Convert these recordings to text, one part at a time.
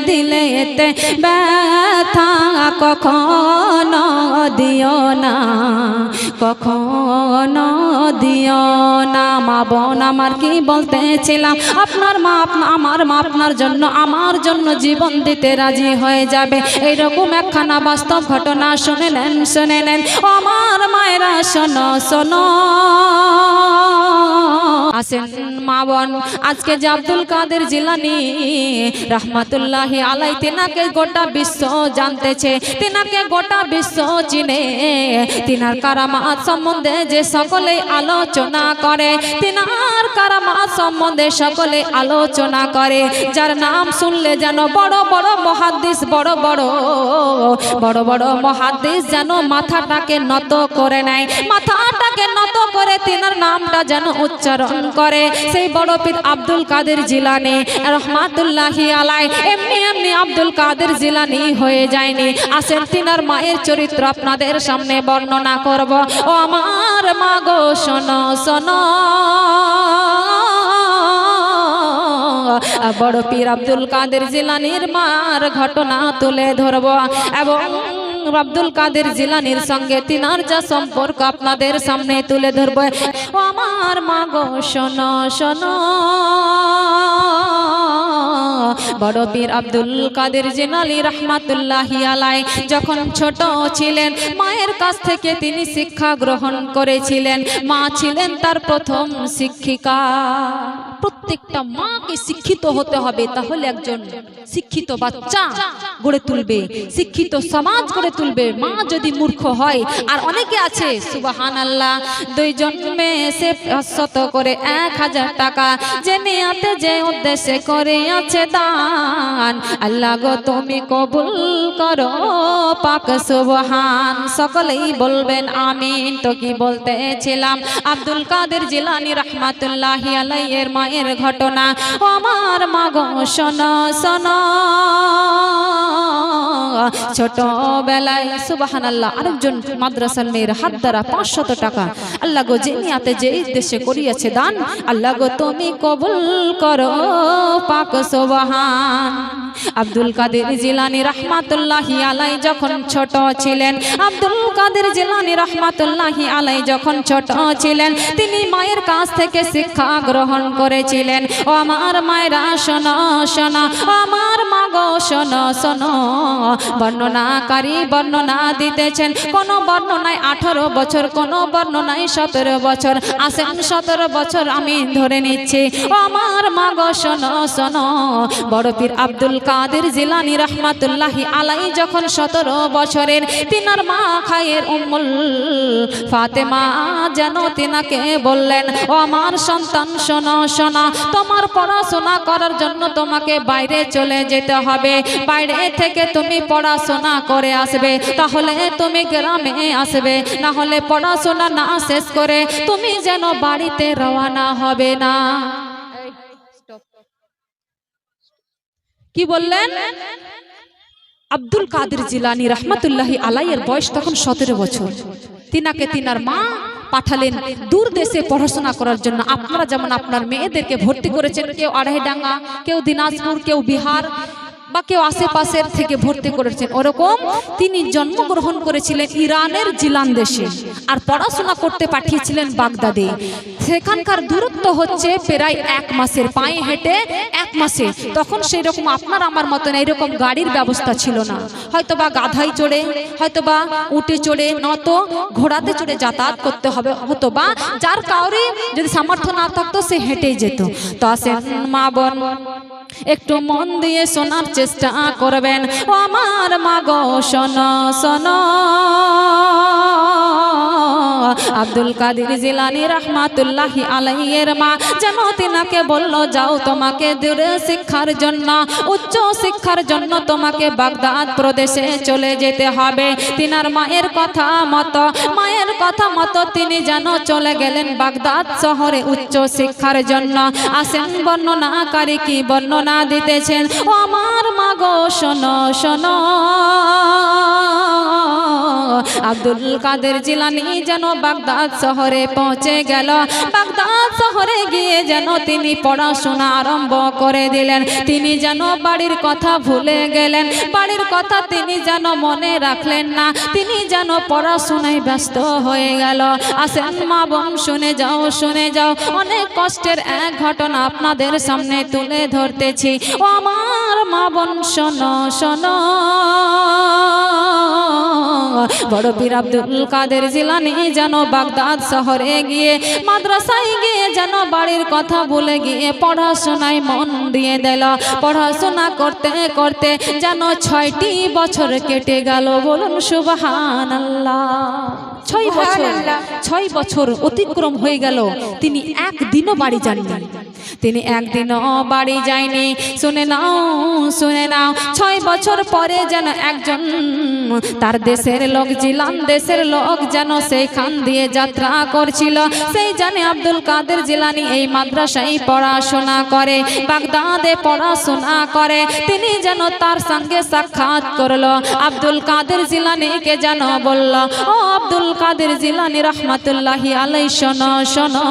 দিলে এতে ব্যথা কখনো দিও না, কখনো দিও না। মা বোন আমার কি বলতেছিলাম, আপনার মা আমার মা আপনার জন্য আমার জন্য জীবন দিতে রাজি হয়ে যাবে, এইরকম একখানা বাস্তব ঘটনা শুনে নেন, শুনে নেন আমার মায়েরা, শোনো শোনো। আসেন মা বোন, আজকে যে আব্দুল কাদের জিলানী রহমাতুল্লাহি আলাই, তিনাকে গোটা বিশ্ব জানতেছে, তিনাকে গোটা বিশ্ব চিনে। তিনার কারামাত সম্বন্ধে যে সকলে আলোচনা করে, তিনার কারামাত সম্বন্ধে সকলে আলোচনা করে, যার নাম শুনলে যেন বড় বড় মুহাদ্দিস, বড় বড় মুহাদ্দিস যেন মাথাটাকে নত করে নেয়, মাথাটাকে নত করে তিনার নামটা যেন উচ্চারণ করে। সেই বড় পীর আব্দুল কাদের জিলানী রহমাতুল্লাহি আলাই এমনি এমনি আব্দুল কাদের জিলানী হয়ে যায়নি। আসেন তিনার মায়ের চরিত্র আপনাদের সামনে বর্ণনা করব। ও আমার মা গো শোনো শোনো, বড় পীর আব্দুল কাদের জিলানীর মার ঘটনা তুলে ধরব এবং আব্দুল কাদের জিলানীর সঙ্গে তিনার যা সম্পর্ক আপনাদের সামনে তুলে ধরব। ও আমার মা গো শোনো শোনো, বড় পীর আব্দুল কাদের জিলানী রহমাতুল্লাহি আলাই যখন ছোট ছিলেন, মায়ের কাছ থেকে তিনি শিক্ষা গ্রহণ করেছিলেন। মা ছিলেন তার প্রথম শিক্ষিকা। প্রত্যেকটা মাকে শিক্ষিত হতে হবে, তাহলে একজন শিক্ষিত বাচ্চা গড়ে তুলবে, শিক্ষিত সমাজ গড়ে তুলবে। মা যদি মূর্খ হয়, আর অনেকে আছে সুবহানাল্লাহ, 2 জন্মে এসে 500 করে 1000 টাকা যে নিয়াতে যে উদ্দেশ্যে করে আছে দান, আল্লাহ গো তুমি কবুল করো পাক সুবহান। সকলেই বলবেন আমিন। তো কি বলতেছিলাম, আব্দুল কাদের জিলানী রহমাতুল্লাহি আলাইহির মায়ের ঘটনা। আমার মা গো শোনো শোনো, ছোটবেলায় সুবহানাল্লাহ আরেকজন মাদ্রাসার মেয়ের হাত দ্বারা 500 টাকা, আল্লাহ গো যে নিয়াতে যে দেশে করিয়াছে দান, আল্লাহ গো তুমি কবুল করো পাক সুবহান। আব্দুল কাদের জিলানী রহমাতুল্লাহি আলাই যখন ছোট ছিলেন, আব্দুল কাদের জিলানী রহমাতুল্লাহি আলাই যখন ছোট ছিলেন, তিনি মায়ের কাছ থেকে শিক্ষা গ্রহণ করেছিলেন। ও আমার মায়েরা শোনো শোনো, আমার মা গো শোনো শোনো, বর্ণনাকারী বর্ণনা দিতেছেন, কোন বর্ণনায় 18 বছর, কোন বর্ণনায় 17 বছর। আসেন 17 বছর আমি ধরে নিচ্ছি। ও আমার মা গো শোনো শোনো, বড় পীর আব্দুল কাদের জিলানী রহমাতুল্লাহি আলাই যখন 17 বছরের, তিনার মা খায়ের উম্মুল ফাতেমা যেন তিনাকে বললেন, ও আমার সন্তান শোনো শোনো, তোমার পড়াশোনা করার জন্য তোমাকে বাইরে চলে যেতে হবে, বাইরে থেকে তুমি পড়াশোনা করে আসবে, তাহলে তুমি গ্রামে আসবে, না হলে পড়াশোনা না শেষ করে তুমি যেন বাড়িতে রওনা হবে না। কি বললেন? আব্দুল কাদের জিলানী রহমাতুল্লাহি আলাইহির বয়স তখন 17 বছর। তিনাকে তিনার মা পাঠালেন দূর দেশে পড়াশোনা করার জন্য। আপনারা যেমন আপনার মেয়েদেরকে ভর্তি করেছেন, কেউ আড়াইডাঙ্গা, কেউ দিনাজপুর, কেউ বিহার বা কেউ আশেপাশের থেকে ভর্তি করেছেন, ওরকম তিনি জন্মগ্রহণ করেছিলেন ইরানের জিলান দেশে, আর পড়াশোনা করতে পাঠিয়েছিলেন বাগদাদে। সেখানকার দূরত্ব হচ্ছে প্রায় 1 মাসের, পায়ে হেঁটে 1 মাসে। তখন সেই রকম আপনার আমার মতন এইরকম গাড়ির ব্যবস্থা ছিল না, হয়তোবা গাধায় চড়ে, হয়তোবা উটে চড়ে, নয়তো ঘোড়াতে চড়ে যাতায়াত করতে হবে, হয়তোবা যার কাউরে যদি সামর্থ্য না থাকতো সে হেঁটেই যেত। তো আসেন মা বোন, একটু মন দিয়ে শোনার চেষ্টা করবেন। ও আমার মা গো শোনো শোনো, আব্দুল কাদের জিলানী রহমাতুল্লাহি আলাইহির মা যেন তিনাকে বলল, যাও তোমাকে দূরে শিক্ষার জন্য, উচ্চ শিক্ষার জন্য তোমাকে বাগদাদ প্রদেশে চলে যেতে হবে। তিনার মায়ের কথা মতো তিনি যেন চলে গেলেন বাগদাদ শহরে উচ্চ শিক্ষার জন্য। আসেন বর্ণনাকারী কি বর্ণনা দিতেছেন। ও আমার মা গো শোনো শোনো, আব্দুল কাদের জিলানী যেন বাগদাদ শহরে পৌঁছে গেল। বাগদাদ শহরে গিয়ে যেন তিনি পড়াশোনা আরম্ভ করে দিলেন। তিনি যেন বাড়ির কথা ভুলে গেলেন, বাড়ির কথা তিনি যেন মনে রাখলেন না, তিনি যেন পড়াশোনায় ব্যস্ত হয়ে গেল। আসেন মা বোন শুনে যাও, শুনে যাও, অনেক কষ্টের এক ঘটনা আপনাদের সামনে তুলে ধরতেছি। ও আমার মা বোন শোনো শোনো, বড় পীর আব্দুল কাদের জিলানী যেন বাগদাদ শহরে গিয়ে মাদ্রাসায় গিয়ে যেন বাড়ির কথা ভুলে গিয়ে পড়াশোনায় মন দিয়ে দিল। পড়াশোনা করতে করতে যেন 6টি বছর কেটে গেল। বলুন সুবহানাল্লাহ। 6 বছর অতিক্রম হয়ে গেল, তিনি একদিনও বাড়ি যাননি। তিনি একদিনও বাড়ি যায়নি। শুনে নাও, শুনে নাও, 6 বছর পরে যেন একজন তার দেশের লোক, জিলান দেশের লোক যেন সেইখান দিয়ে যাত্রা করছিল। সেই জানে আব্দুল কাদের জিলানী এই মাদ্রাসায় পড়াশোনা করে, বাগদাদে পড়াশোনা করে। তিনি যেন তার সঙ্গে সাক্ষাৎ করলো। আব্দুল কাদের জিলানীকে যেন বলল, ও আব্দুল কাদের জিলানী রহমাতুল্লাহি আলাইহি, শোনো শোনো,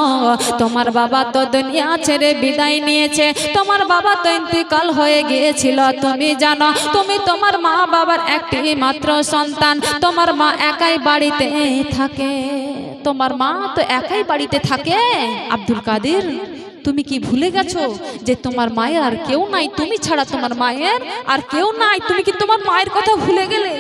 তোমার বাবা তো দুনিয়া ছেড়ে বিদায় নিয়েছে, তোমার বাবা তো ইন্তিকাল হয়ে গিয়েছিল। তুমি জানো, তুমি তোমার মা বাবার একটি মাত্র সন্তান, তোমার মা একাই বাড়িতে থাকে। তোমার মা তো একাই বাড়িতে থাকে। আব্দুল কাদের, তুমি কি ভুলে গেছো যে তোমার মায়ের আর কেউ নাই? তুমি ছাড়া তোমার মায়ের আর কেউ নাই। তুমি কি তোমার মায়ের কথা ভুলে গেলে?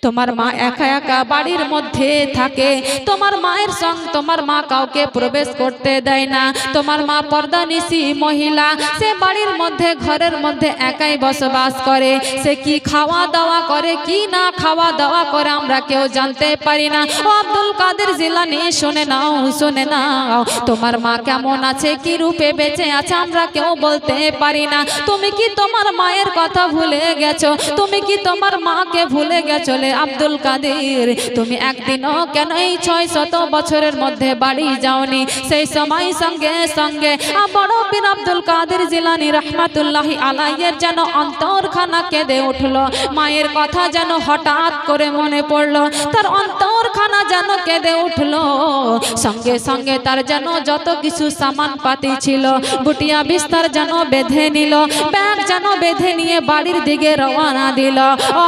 তোমার মা একা একা বাড়ির মধ্যে থাকে। তোমার মায়ের সঙ্গে তোমার মা কাউকে প্রবেশ করতে দেয় না। তোমার মা পর্দানিশী মহিলা, সে বাড়ির মধ্যে ঘরের মধ্যে একাই বসবাস করে। সে কি খাওয়া দাওয়া করে কি না খাওয়া দাওয়া করে আমরা কেউ জানতে পারি না। ও আব্দুল কাদের জিলানী, শুনে নাও, শুনে নাও, তোমার মা কেমন আছে, কি রূপে বেঁচে আছে আমরা কেউ বলতে পারি না। তুমি কি তোমার মায়ের কথা ভুলে গেছো? তুমি কি তোমার মাকে ভুলে গেছো? আব্দুল কাদের, তুমি একদিনও কেন এই 600 বছরের মধ্যে বাড়ি যাওনি? সেই সময় সঙ্গে সঙ্গে বড় পীর আব্দুল কাদের জিলানী রহমাতুল্লাহি আলাইহির যেন অন্তরখানা কেঁদে উঠল। মায়ের কথা যেন হঠাৎ করে মনে পড়ল, তার অন্তরখানা যেন কেঁদে উঠল। সঙ্গে সঙ্গে তার যেন যত কিছু সামান পাতি ছিল, বুটিয়া বিস্তার যেন বেঁধে নিল, ব্যাগ যেন বেঁধে নিয়ে বাড়ির দিকে রওনা দিল।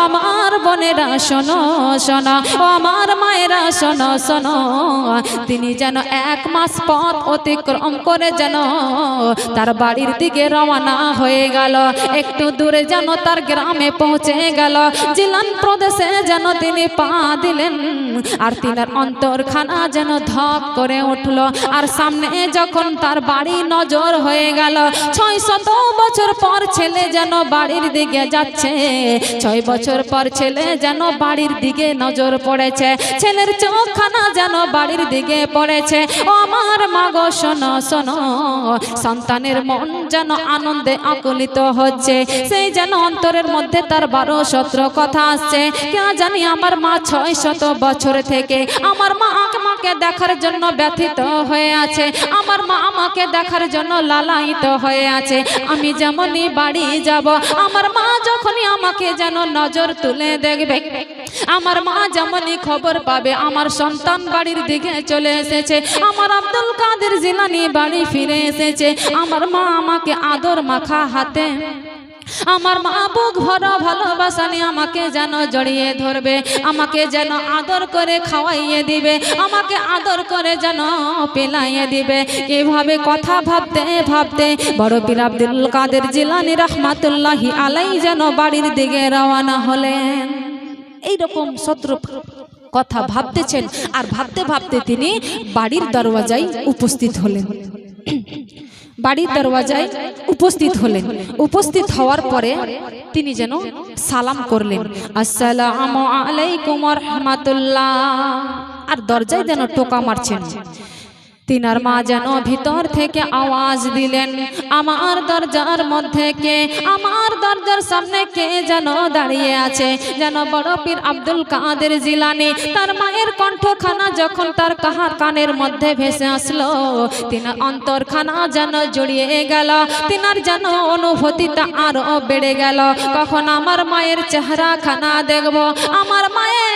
আমার বোনেরা শোনো শোনো, আমার মায়েরা শোনো শোনো, তিনি যেন 1 মাস পথ অতিক্রম করে যেন তার বাড়ির দিকে রওনা হয়ে গেল। একটু দূরে যেন তার গ্রামে পৌঁছে গেল। জিলান প্রদেশে যেন তিনি পা দিলেন, আর তিনার অন্তরখানা যেন ধক করে উঠল। আর সামনে যখন তার বাড়ি নজর হয়ে গেল, 600 বছর পর ছেলে যেন বাড়ির দিকে যাচ্ছে। 6 বছর পর ছেলে যেন বাড়ির দিকে নজর পড়েছে, ছেলের চোখখানা যেন বাড়ির দিকে পড়েছে। ও আমার মা গো শোনো শোনো, সন্তানের মন যেন আনন্দে আকুলিত হচ্ছে। সেই যেন অন্তরের মধ্যে তার 12-17 কথা আসছে। কে জানি আমার মা 600 বছর থেকে আমার মা আমাকে দেখার জন্য ব্যথিত হয়ে আছে, আমার মা আমাকে দেখার জন্য লালায়িত হয়ে আছে। আমি যেমনই বাড়ি যাব, আমার মা যখনই আমাকে যেন নজর তুলে দেখবে, আমার মা যেমনই খবর পাবে আমার সন্তান বাড়ির দিকে চলে এসেছে, আমার আব্দুল কাদের জিলানী বাড়ি ফিরে এসেছে, আমার মা আমাকে আদর মাখা হাতে, আমার মা বুক ভরা ভালোবাসা নিয়ে আমাকে যেন জড়িয়ে ধরবে, আমাকে যেন আদর করে খাওয়াইয়ে দিবে, আমাকে আদর করে যেন পেলাইয়ে দিবে। এভাবে কথা ভাবতে ভাবতে বড় পীর আব্দুল কাদের জিলানী রহমাতুল্লাহি আলাইহি যেন বাড়ির দিকে রওনা হলেন। এইরকম সত্র কথা ভাবতেছেন, আর ভাবতে ভাবতে তিনি বাড়ির দরওয়াজায় উপস্থিত হলেন। বাড়ির দরওয়াজায় উপস্থিত হলেন। উপস্থিত হওয়ার পরে তিনি যেন সালাম করলেন, আসসালামু আলাইকুম ওয়া রাহমাতুল্লাহ, আর দরজায় যেন টোকা মারছেন। তিনার মা যেন ভিতর থেকে আওয়াজ দিলেন, আমার দরজার মধ্যে কে, আমার দরজার সামনে কে যেন দাঁড়িয়ে আছে, যেন বড় পীর আব্দুল কাদের জিলানী। তার মায়ের কণ্ঠখানা যখন তার কানের মধ্যে ভেসে আসলো, তিনার অন্তরখানা যেন জড়িয়ে গেল, তিনার যেন অনুভূতিটা আরো বেড়ে গেল। কখন আমার মায়ের চেহারা খানা দেখব, আমার মায়ের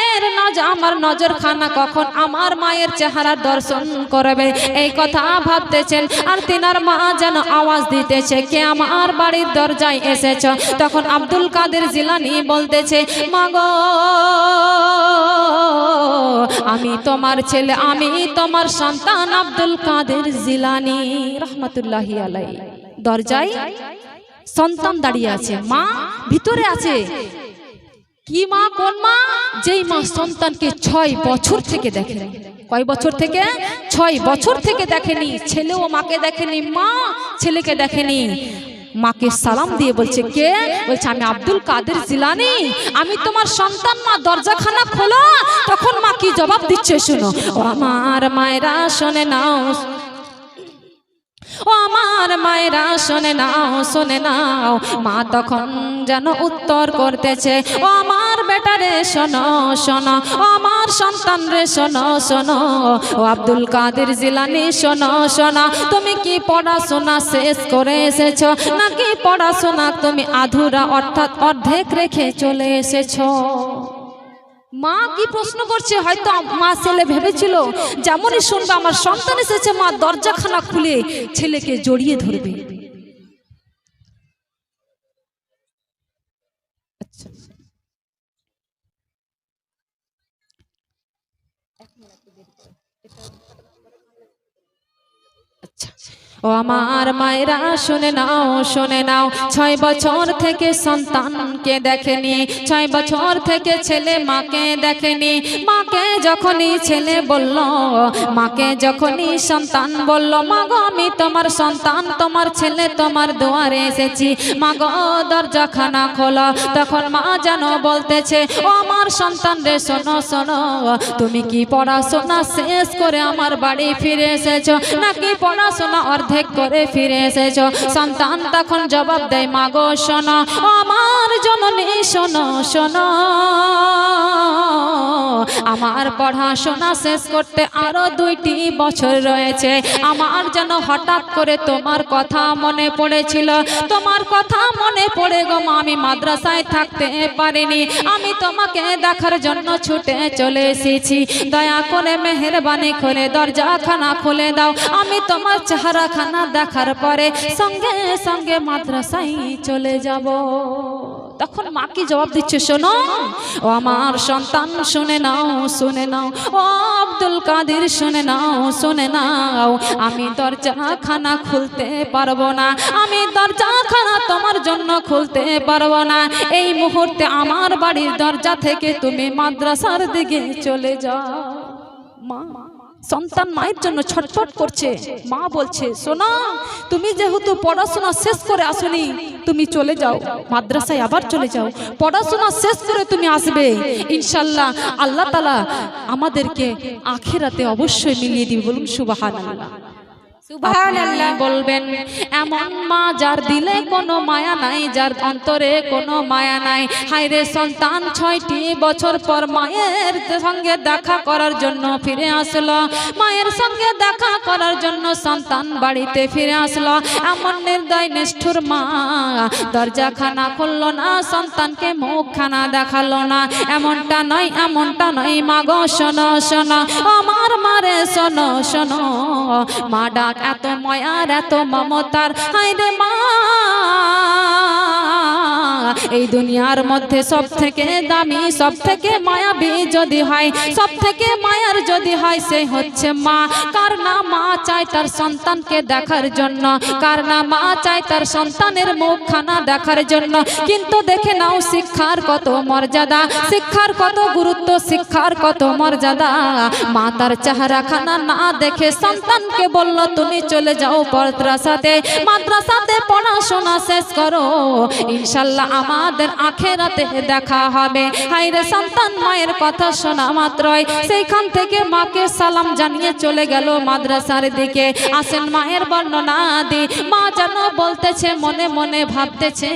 আমার নজর খানা কখন আমার মায়ের চেহারা দর্শন করবে, এই কথা ভাবতেছেন। আর তিনার মা যেন আওয়াজ দিতেছে, কে আমার বাড়ির দরজায় এসেছ। তখন আব্দুল কাদের জিলানী বলতেছে, মা গো আমি তোমার ছেলে, আমি তোমার সন্তান আব্দুল কাদের জিলানী রহমাতুল্লাহি আলাইহি। দরজায় সন্তান দাঁড়িয়ে আছে, মা ভিতরে আছে। কি মা? কোন মা? যেই মা সন্তানকে 6 বছর থেকে দেখেনি। কয় বছর থেকে? 6 বছর থেকে দেখেনি। ছেলেও মাকে দেখেনি, মা ছেলেকে দেখেনি। মাকে সালাম দিয়ে বলছে, কে? বলছে, আমি আব্দুল কাদের জিলানী, আমি তোমার সন্তান মা, দরজাখানা খোলো। তখন মা কি জবাব দিচ্ছে শুনো। ও আমার মায়েরা শোনে নাও, ও আমার মায়েরা শোনে নাও, শোনে নাও। মা তখন যেন উত্তর করতেছে, ও আমার বেটা রে শোনো শোনো, ও আমার সন্তান রে শোনো শোনো, ও আব্দুল কাদের জিলানী শোনো শোনো। তুমি কি পড়াশোনা শেষ করে এসেছো, নাকি পড়াশোনা তুমি আধুরা অর্থাৎ অর্ধেক রেখে চলে এসেছো? মা কি প্রশ্ন করছে? হয়তো মা ছেলে ভেবেছিল যেমনই শুনবে আমার সন্তান এসেছে, মা দরজাখানা খুলে ছেলেকে জড়িয়ে ধরবে। ও আমার মায়েরা শুনে নাও, শুনে নাও। 6 বছর থেকে সন্তানকে দেখেনি, 6 বছর থেকে ছেলে মাকে দেখেনি। মাকে যখনই ছেলে বলল, মাকে যখনই সন্তান বলল, মা গো আমি তোমার সন্তান, তোমার ছেলে তোমার দুয়ারে এসেছি, মা গো দরজাখানা খোলো। তখন মা যেন বলতেছে, ও আমার সন্তান রে শোনো শোনো, তুমি কি পড়াশোনা শেষ করে আমার বাড়ি ফিরে এসেছো, নাকি পড়াশোনা অর্ধেক করে ফিরে এসেছো? সন্তান তখন জবাব দেয়, মা গো শোনো, আমার জননী শোনো শোনো, আমার পড়াশোনা শেষ করতে আরো 2টি বছর রয়েছে। আমার যেন হঠাৎ করে তোমার কথা মনে পড়েছিল, তোমার কথা মনে পড়ে গো মা, আমি মাদ্রাসায় থাকতে পারিনি, আমি তোমাকে দেখার জন্য ছুটে চলে এসেছি। দয়া করে মেহেরবানি করে দরজাখানা খুলে দাও, আমি তোমার চেহারাখানা দেখার পরে সঙ্গে সঙ্গে মাদ্রাসায় চলে যাব। তখন মা কি জবাব দিচ্ছে শোনো, ও আমার সন্তান শুনে নাও, শুনে নাও, ও আব্দুল কাদের শুনে নাও, শুনে নাও। আমি দরজাখানা খুলতে পারবো না, আমি দরজাখানা তোমার জন্য খুলতে পারবো না। এই মুহূর্তে আমার বাড়ির দরজা থেকে তুমি মাদ্রাসার দিকে চলে যাও। মা সন্তান মায়ের জন্য ছটফট করছে। মা বলছে, শোনা তুমি যেহেতু পড়াশোনা শেষ করে আসনি, তুমি চলে যাও মাদ্রাসায়, আবার চলে যাও, পড়াশোনা শেষ করে তুমি আসবে, ইনশাআল্লাহ আল্লাহ তাআলা আমাদেরকে আখিরাতে অবশ্যই মিলিয়ে দিবে। বলুন সুবহানাল্লাহ। সুবহানাল্লাহ বলবেন, এমন মা যার দিলে কোনো মায়া নাই, যার অন্তরে কোনো মায়া নাই। হায়রে সন্তান 6টি বছর পর মায়ের সঙ্গে দেখা করার জন্য ফিরে আসলো, মায়ের সঙ্গে দেখা করার জন্য সন্তান বাড়িতে ফিরে আসলো। এমন নির্দয় নিষ্ঠুর মা দরজাখানা খুললো না, সন্তানকে মুখখানা দেখালো না। এমনটা নয়, এমনটা নয়, মা গো শোনো শোনো, আমার মারে শোনো শোনো। মা ডাক এত মায়ার, এত মমতার। হায়রে মা, এই দুনিয়ার মধ্যে সব থেকে দামি, সব থেকে মায়াবী যদি হয়, সব থেকে মায়ার যদি হয়, সে হচ্ছে মা। কার না মা চায় তার সন্তানকে দেখার জন্য, কার না মা চায় তার সন্তানের মুখখানা দেখার জন্য। কিন্তু দেখে নাও শিক্ষার কত মর্যাদা, শিক্ষার কত গুরুত্ব, শিক্ষার কত মর্যাদা। মা তার চেহারাখানা না দেখে সন্তানকে বলল, তুমি চলে যাও মাদ্রাসাতে, মাদ্রাসাতে পড়াশোনা শেষ করো, ইনশাআল্লাহ আমাদের আখেরাতে দেখা হবে। হায়রে সন্তান মায়ের কথা শোনা মাত্রই সেইখান থেকে মাকে সালাম জানিয়ে চলে গেল মাদ্রাসার দিকে। আসেন মায়ের বর্ণনা দি। মা যেন বলতেছে, মনে মনে ভাবতেছে,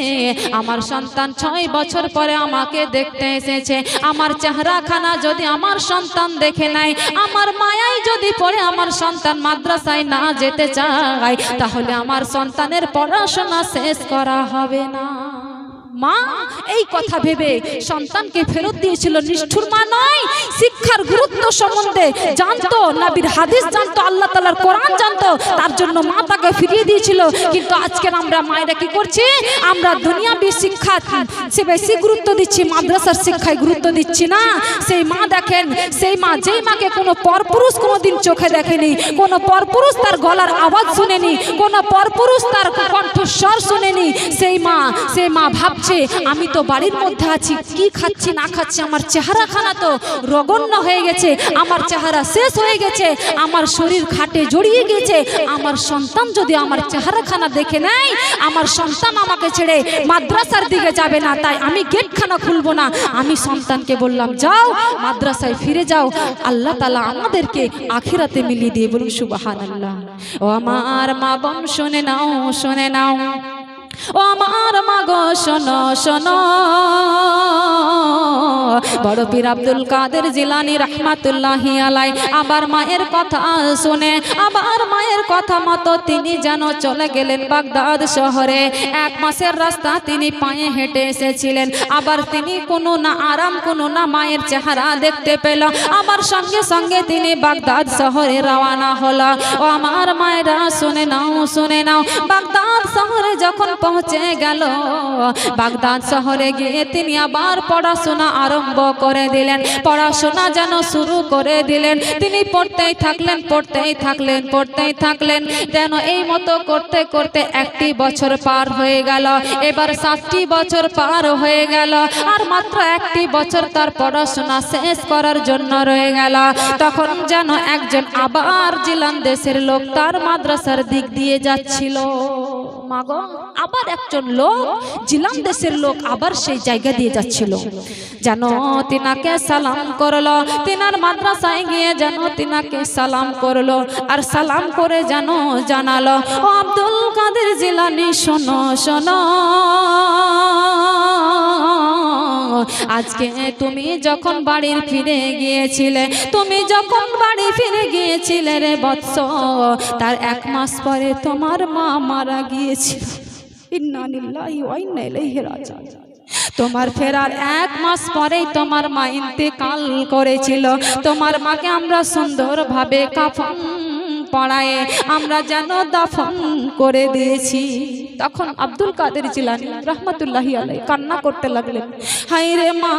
আমার সন্তান 6 বছর পরে আমাকে দেখতে এসেছে, আমার চেহারাখানা যদি আমার সন্তান দেখে নাই, আমার মায়াই যদি পড়ে আমার সন্তান মাদ্রাসায় না যেতে চায়, তাহলে আমার সন্তানের পড়াশোনা শেষ করা হবে না। মা এই কথা ভেবে সন্তানকে ফেরত দিয়েছিল। নিষ্ঠুর মা নয়, শিক্ষার গুরুত্ব সম্বন্ধে জানতো, নবীর হাদিস জানতো, আল্লাহ তাআলার কোরআন জানতো, তার জন্য মা তাকে ফিরিয়ে দিয়েছিল। কিন্তু আজকের আমরা মায়েরা কি করছি? আমরা দুনিয়াবী শিক্ষা সে বেশি গুরুত্ব দিচ্ছি, মাদ্রাসার শিক্ষায় গুরুত্ব দিচ্ছি না। সেই মা দেখেন, সেই মা যেই মাকে কোনো পরপুরুষ কোনোদিন চোখে দেখেনি, কোনো পরপুরুষ তার গলার আওয়াজ শুনেনি, কোনো পরপুরুষ তার কণ্ঠস্বর শুনেনি, সেই মা ভাবছে আমি তো বাড়ির মধ্যে আছি, কি খাচ্ছি না খাচ্ছি, আমার চেহারাখানা তো রগণ্য হয়ে গেছে, আমার চেহারা শেষ হয়ে গেছে, আমার শরীর খাটে জড়িয়ে গেছে, আমার সন্তান যদি আমার চেহারাখানা দেখে নেয়, আমার সন্তান আমাকে ছেড়ে মাদ্রাসার দিকে যাবে না, তাই আমি গেটখানা খুলবো না। আমি সন্তানকে বললাম, যাও মাদ্রাসায় ফিরে যাও, আল্লাহ তাআলা আমাদেরকে আখিরাতে মিলিয়ে দিয়ে। বলুন সুবহানাল্লাহ। ও আমার মা বোন শুনে নাও, শুনে নাও, ও আমার মা গো শোনো শোনো, বড় পীর আব্দুল কাদের জিলানী রাহমাতুল্লাহি আলাই আবার মায়ের কথা শুনে, আবার মায়ের কথা মতো তিনি যেন চলে গেলেন বাগদাদ শহরে। 1 মাসের রাস্তা তিনি পায়ে হেঁটে এসেছিলেন। আবার তিনি কোনো না আরাম, কোনো না মায়ের চেহারা দেখতে পেল। আবার সঙ্গে সঙ্গে তিনি বাগদাদ শহরে রওনা হলো। ও আমার মায়েরা শুনে নাও, শুনে নাও, বাগদাদ শহরে যখন পৌঁছে গেল, বাগদাদ শহরে গিয়ে তিনি আবার পড়াশোনা আরম্ভ করে দিলেন। পড়াশোনা যেন শুরু করে দিলেন। তিনি পড়তেই থাকলেন, পড়তেই থাকলেন, পড়তেই থাকলেন। যেন এই মতো করতে করতে 1টি বছর পার হয়ে গেল। এবার 7টি বছর পার হয়ে গেল। আর মাত্র 1টি বছর তার পড়াশোনা শেষ করার জন্য রয়ে গেল। তখন যেন একজন আবার জিলান দেশের লোক তার মাদ্রাসার দিক দিয়ে যাচ্ছিল। মাগো, আবার একজন লোক, জিলান দেশের লোক আবার সেই জায়গা দিয়ে যাচ্ছিল। যেন তিনাকে সালাম করলো, তিনার মাদ্রাসায় গিয়ে যেন তিনাকে সালাম করলো, আর সালাম করে যেন জানালো, ও আব্দুল কাদের জিলানী শোনো শোনো, আজকে তুমি যখন বাড়ি ফিরে গিয়েছিলে, তুমি যখন বাড়ি ফিরে গিয়েছিলে রে বৎস, তার 1 মাস পরে তোমার মা মারা গিয়েছিল। ইন্না লিল্লাহি ওয়া ইন্না ইলাইহি রাজিউন। তোমার ফেরার 1 মাস পরেই তোমার মা ইন্তেকাল করেছিল। তোমার মাকে আমরা সুন্দরভাবে কাফন পড়ায়ে আমরা যেন দাফন করে দিয়েছি। তখন আব্দুল কাদের জিলানী রাহমাতুল্লাহি আলাইহি কান্না করতে লাগলেন, হায় রে মা,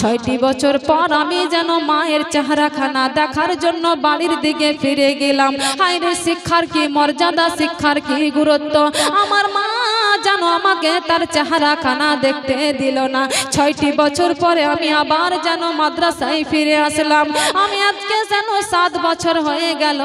6টি বছর পর আমি যেন মায়ের চেহারাখানা দেখার জন্য বাড়ির দিকে ফিরে গেলাম। হায় রে, শিক্ষার কি মর্যাদা, শিক্ষার কি গুরুত্ব, আমার মা যেন আমাকে তার চেহারাখানা দেখতে দিল না। 6টি বছর পরে আমি আবার যেন মাদ্রাসায় ফিরে আসলাম। আমি আজকে যেন 7 বছর হয়ে গেল,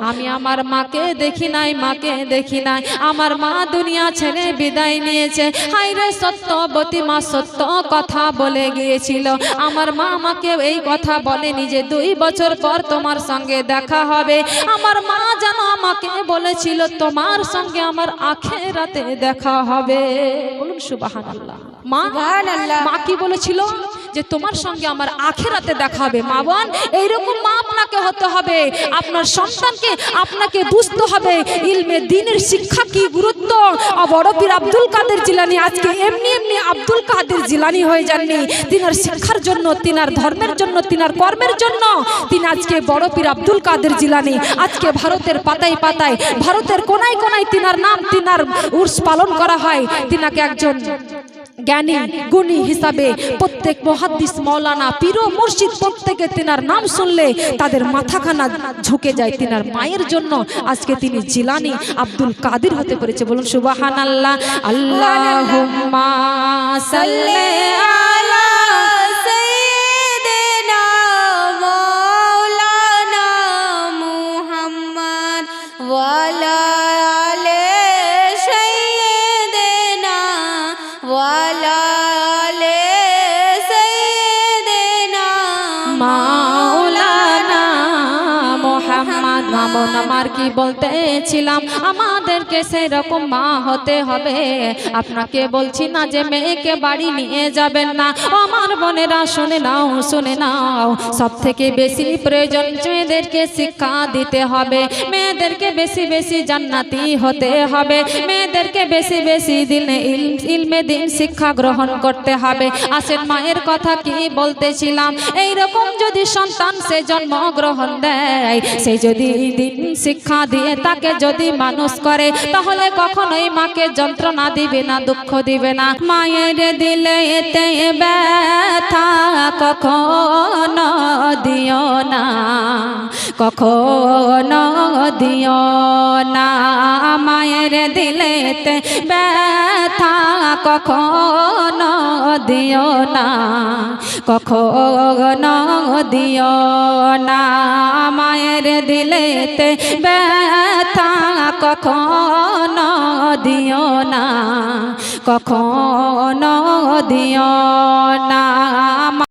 আমি আমার মাকে দেখি নাই, মাকে দেখি নাই। আমার মা দুনিয়া ছেড়ে বিদায় নিয়েছে। হায় রে, সত্যবতী মা সত্য কথা বলে গিয়েছিল। আমার মা আমাকে এই কথা বলেনি যে 2 বছর পর তোমার সঙ্গে দেখা হবে। আমার মা যেন আমাকে বলেছিল তোমার সঙ্গে আমার আখিরাতে দেখা হবে। বলুন সুবহানাল্লাহ। মা কি বলেছিল? যে তোমার সঙ্গে আমার আখিরাতে দেখা হবে। মা বোন, এইরকম মা আপনাকে হতে হবে। আপনার সন্তানকে আপনাকে বুঝতে হবে ইলমে দ্বীনের শিক্ষা কি গুরুত্ব। বড় পীর আব্দুল কাদের জিলানী আজকে এমনি এমনি আব্দুল কাদের জিলানী হয়ে যাননি। তিনার শিক্ষার জন্য, তিনার ধর্মের জন্য, তিনার কর্মের জন্য তিনি আজকে বড় পীর আব্দুল কাদের জিলানী। আজকে ভারতের পাতায় পাতায়, ভারতের কোনায় কোনায় তিনার নাম, তিনার উর্স পালন করা হয়। তিনাকে একজন জ্ঞানী গুণী হিসাবে প্রত্যেক মুহাদ্দিস, মাওলানা, পীর ও মুর্শিদ প্রত্যেকে তিনার নাম শুনলে তাদের মাথাখানা ঝুঁকে যায়। তিনার মায়ের জন্য আজকে তিনি জিলানী আব্দুল কাদের হতে পেরেছে। বলুন সুবহানাল্লাহ। আল্লাহুম্মা সাল্লি আলা সাইয়্যিদিনা মাওলানা মুহাম্মদ ওয়া আলা আলি সাইয়্যিদিনা ওয়া কারণ আমার কি বলতেছিলাম আমাদেরকে সেরকম মা হতে হবে। আপনাকে বলছি না যে মেয়েকে বাড়ি নিয়ে যাবেন না, আমার বোনেরা শুনে নাও শুনে নাও, সব থেকে বেশি প্রয়োজন মেয়েদেরকে শিক্ষা দিতে হবে, মেয়েদেরকে বেশি বেশি জান্নাতি হতে হবে, মেয়েদেরকে বেশি বেশি দিনে ইলমে দিন শিক্ষা গ্রহণ করতে হবে। আসেন মায়ের কথা কি বলতেছিলাম, এইরকম যদি সন্তান সে জন্মগ্রহণ দেয়, সে যদি দিন শিক্ষা দিয়ে তাকে যদি মানুষ করে, তাহলে কখনোই মাকে যন্ত্রণা দিবে না, দুঃখ দিবে না। মায়ের দিলে এতে ব্যথা কখনো দিও না, কখনো দিও না, মায়ের দিলেতে ব্যথা কখনো দিও না, কখনো দিও না, মায়ের দিলেতে ব্যথা কখনো দিও না, কখনো দিও না।